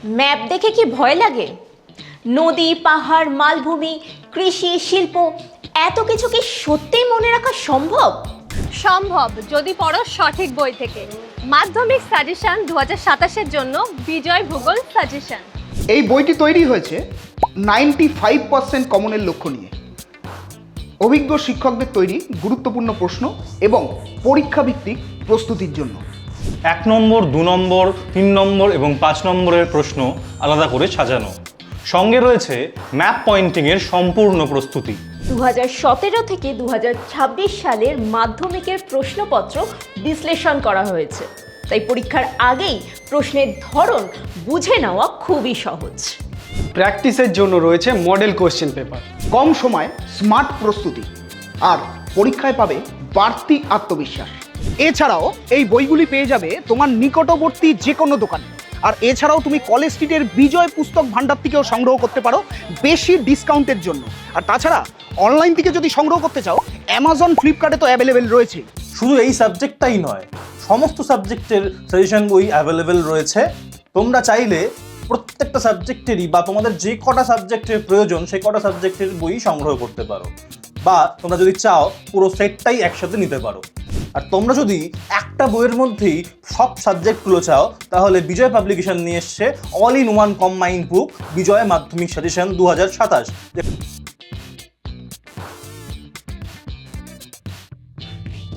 Map দেখে কি ভয় লাগে? নদী, পাহাড়, মালভূমি, কৃষি, শিল্প এত কিছু কি সত্যিই মনে রাখা সম্ভব? সম্ভব, যদি পড়ো সঠিক বই থেকে। মাধ্যমিক সাজেশন 2027-এর জন্য বিজয় ভূগোল সাজেশন। এই বইটি তৈরি হয়েছে 95% কমনের লক্ষ্য নিয়ে। অভিজ্ঞ শিক্ষকদের তৈরি গুরুত্বপূর্ণ প্রশ্ন এবং পরীক্ষাভিত্তিক প্রস্তুতির জন্য। 1 নম্বর, 2 নম্বর, 3 নম্বর এবং 5 নম্বরের প্রশ্ন আলাদা করে সাজানো। সঙ্গে রয়েছে ম্যাপ পয়েন্টিংয়ের সম্পূর্ণ প্রস্তুতি। 2017 থেকে 2026 সালের মাধ্যমিকের প্রশ্নপত্র বিশ্লেষণ করা হয়েছে, তাই পরীক্ষার আগেই প্রশ্নের ধরন বুঝে নেওয়া খুবই সহজ। প্র্যাকটিসের জন্য রয়েছে মডেল কোশ্চেন পেপার। কম সময়ে স্মার্ট প্রস্তুতি আর পরীক্ষায় পাবে বাড়তি আত্মবিশ্বাস। এছাড়াও এই বইগুলি পেয়ে যাবে তোমার নিকটবর্তী যে কোনো দোকানে। আর এছাড়াও তুমি কলেজ স্ট্রিটের বিজয় পুস্তক ভান্ডার থেকেও সংগ্রহ করতে পারো বেশি ডিসকাউন্টের জন্য। আর তাছাড়া অনলাইন থেকে যদি সংগ্রহ করতে চাও, অ্যামাজন, ফ্লিপকার্টে তো অ্যাভেলেবেল রয়েছে। শুধু এই সাবজেক্টটাই নয়, সমস্ত সাবজেক্টের সাজেশন বই অ্যাভেলেবেল রয়েছে। তোমরা চাইলে প্রত্যেকটা সাবজেক্টেরই বা তোমাদের যে কটা সাবজেক্টের প্রয়োজন সেই কটা সাবজেক্টের বই সংগ্রহ করতে পারো, বা তোমরা যদি চাও পুরো সেটটাই একসাথে নিতে পারো। আর তোমরা যদি একটা বইয়ের মধ্যেই সব সাবজেক্টগুলো চাও, তাহলে বিজয় পাবলিকেশন নিয়ে এসছে অল ইন ওয়ান কম্বাইন্ড বুক বিজয় মাধ্যমিক সাজেশন 2027।